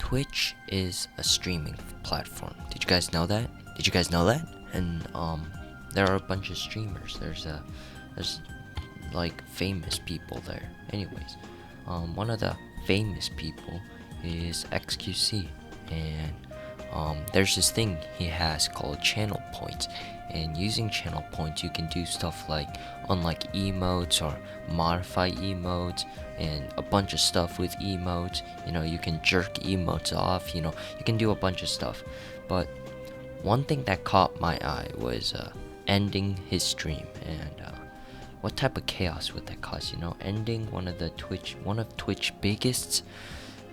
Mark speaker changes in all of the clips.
Speaker 1: Twitch is a streaming platform. Did you guys know that? And there are a bunch of streamers. There's like famous people there. Anyways, one of the famous people is xQc, and there's this thing he has called channel points. And using channel points, you can do stuff like unlock emotes or modify emotes and a bunch of stuff with emotes. You can jerk emotes off. You can do a bunch of stuff. But one thing that caught my eye was ending his stream. And what type of chaos would that cause? Ending one of Twitch biggest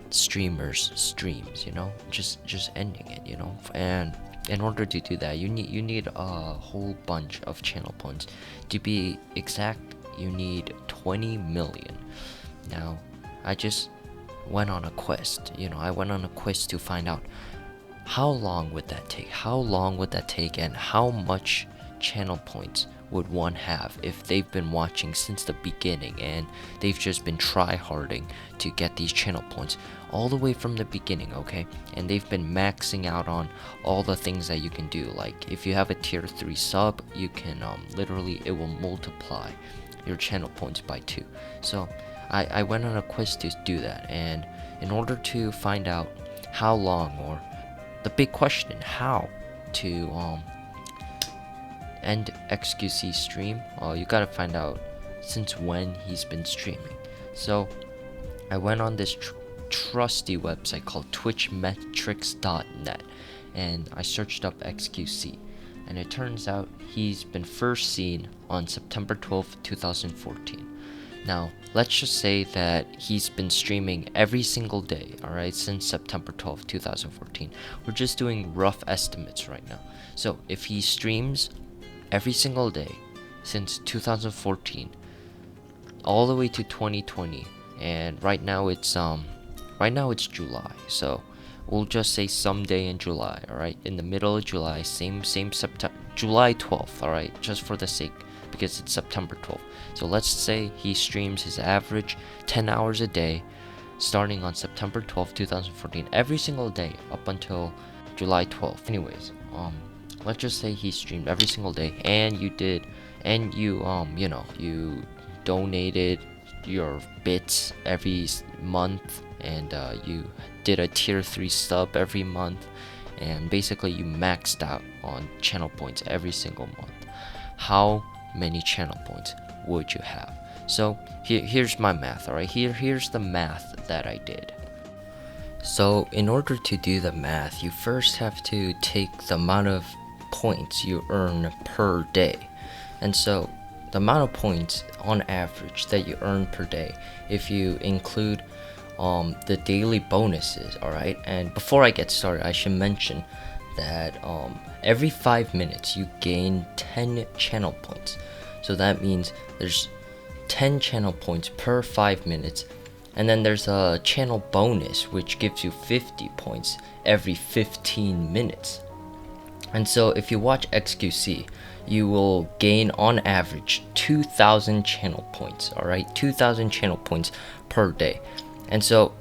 Speaker 1: streamers streams. Just ending it. And in order to do that, you need a whole bunch of channel points. To be exact, you need 20 million. Now, I just went on a quest. I went on a quest to find out how long would that take, and how much channel points would one have if they've been watching since the beginning and they've just been try-harding to get these channel points all the way from the beginning, okay? And they've been maxing out on all the things that you can do. Like if you have a tier 3 sub, you can literally, it will multiply your channel points by 2. So I went on a quest to do that, and in order to find out how long, or the big question, how to end xQc's stream, you gotta find out since when he's been streaming. So I went on this trusty website called twitchmetrics.net, and I searched up xQc, and it turns out he's been first seen on September 12th, 2014. Now, let's just say that he's been streaming every single day, alright, since September 12th, 2014. We're just doing rough estimates right now. So if he streams every single day since 2014 all the way to 2020, and right now it's July, so we'll just say someday in July, alright, in the middle of July, same September, July 12th, alright, just for the sake, because it's September 12th. So let's say he streams his average 10 hours a day starting on September 12th, 2014, every single day up until July 12th. Anyways, let's just say he streamed every single day, and you donated your bits every month, and you did a tier 3 sub every month, and basically you maxed out on channel points every single month. How many channel points would you have? So here's my math, alright? Here's the math that I did. So in order to do the math, you first have to take the amount of points you earn per day. And so the amount of points on average that you earn per day, if you include the daily bonuses, alright? And before I get started, I should mention that every 5 minutes you gain 10 channel points. So that means there's 10 channel points per 5 minutes, and then there's a channel bonus which gives you 50 points every 15 minutes. And so if you watch xQc, you will gain on average 2,000 channel points, alright? 2,000 channel points per day. And so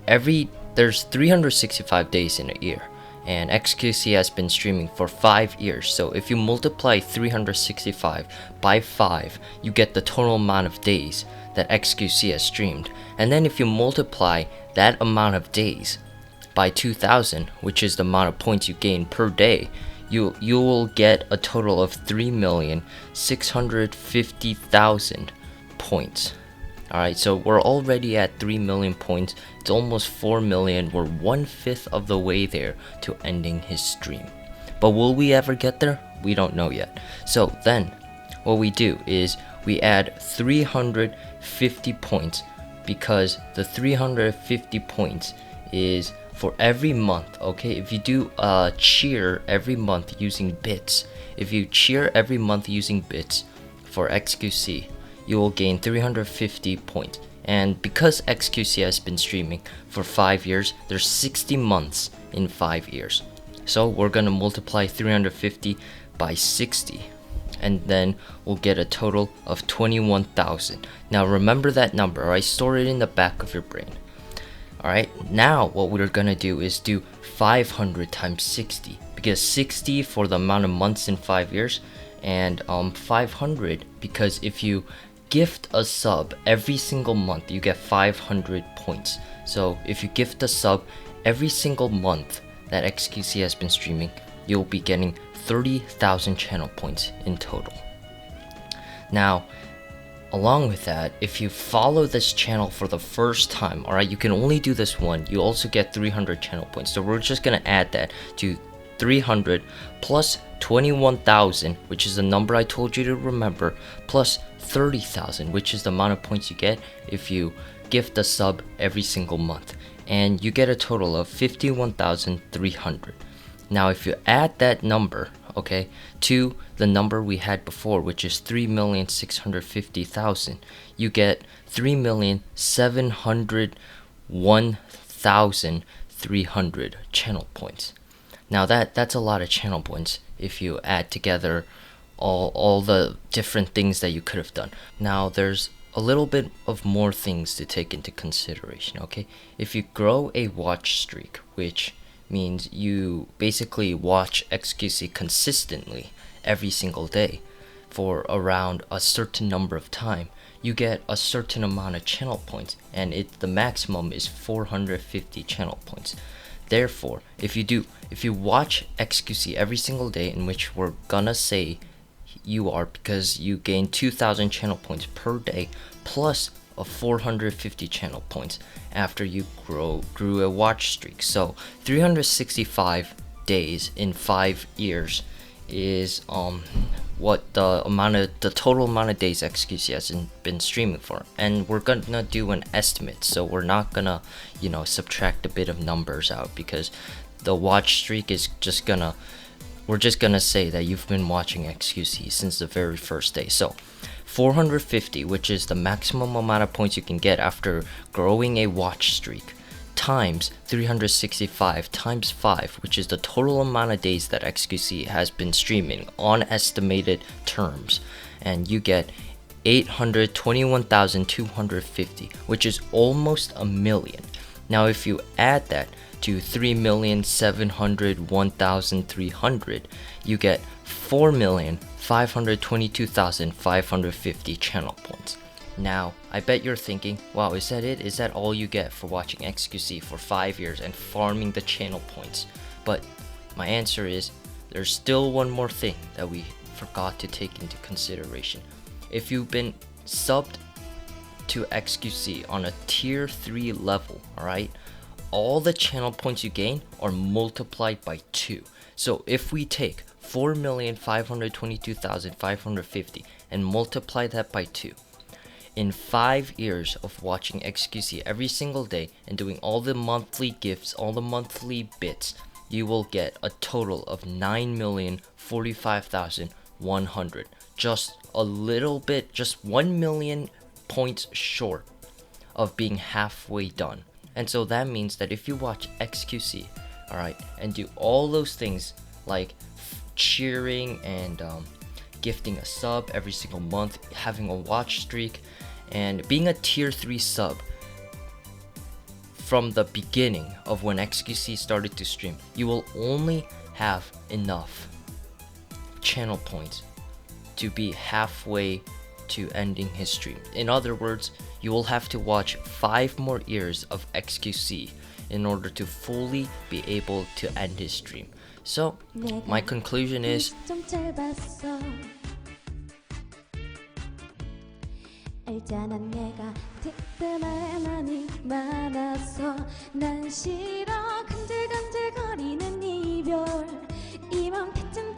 Speaker 1: there's 365 days in a year, and xQc has been streaming for 5 years. So if you multiply 365 by 5, you get the total amount of days that xQc has streamed. And then if you multiply that amount of days by 2,000, which is the amount of points you gain per day, you will get a total of 3,650,000 points. Alright, so we're already at 3 million points. It's almost 4 million. We're 1/5 of the way there to ending his stream. But will we ever get there? We don't know yet. So then, what we do is we add 350 points, because the 350 points is for every month, okay? If you do cheer every month using bits, for xQc, you will gain 350 points. And because xQc has been streaming for 5 years, there's 60 months in 5 years. So we're gonna multiply 350 by 60, and then we'll get a total of 21,000. Now remember that number, alright? Store it in the back of your brain. Alright, now what we're gonna do is do 500 times 60, because 60 for the amount of months in 5 years, and 500 because if you gift a sub every single month you get 500 points. So if you gift a sub every single month that xQc has been streaming, you'll be getting 30,000 channel points in total. Now, along with that, if you follow this channel for the first time, alright, you can only do this one, you also get 300 channel points. So we're just gonna add that to 300 plus 21,000, which is the number I told you to remember, plus 30,000, which is the amount of points you get if you gift a sub every single month. And you get a total of 51,300. Now if you add that number, okay, to the number we had before, which is 3,650,000, you get 3,701,300 channel points. Now that's a lot of channel points if you add together all the different things that you could have done. Now there's a little bit of more things to take into consideration, okay? If you grow a watch streak, which means you basically watch xQc consistently every single day for around a certain number of time, you get a certain amount of channel points, and the maximum is 450 channel points. Therefore, if you watch xQc every single day, in which we're gonna say you are, because you gain 2,000 channel points per day plus a 450 channel points after you grew a watch streak. So 365 days in 5 years is what the total amount of days xQc has been streaming for. And we're gonna do an estimate, so we're not gonna subtract a bit of numbers out, because the watch streak is we're just gonna say that you've been watching xQc since the very first day. So 450, which is the maximum amount of points you can get after growing a watch streak, times 365 times 5, which is the total amount of days that xQc has been streaming on estimated terms, and you get 821,250, which is almost a million. Now if you add that to 3,701,300, you get 4,522,550 channel points. Now, I bet you're thinking, wow, is that it? Is that all you get for watching xQc for 5 years and farming the channel points? But my answer is, there's still one more thing that we forgot to take into consideration. If you've been subbed to xQc on a tier 3 level, alright, all the channel points you gain are multiplied by 2. So if we take 4,522,550 and multiply that by 2, in 5 years of watching xQc every single day and doing all the monthly gifts, all the monthly bits, you will get a total of 9,045,100. Just a little bit, just 1 million points short of being halfway done. And so that means that if you watch xQc, alright, and do all those things like cheering and gifting a sub every single month, having a watch streak, and being a tier 3 sub from the beginning of when xQc started to stream, you will only have enough channel points to be halfway to ending his stream. In other words, you will have to watch 5 more years of xQc in order to fully be able to end his stream. So, my conclusion is,
Speaker 2: 알잖아 내가 특별한 많아서 난 싫어 간질간질거리는 이별 이만 빗은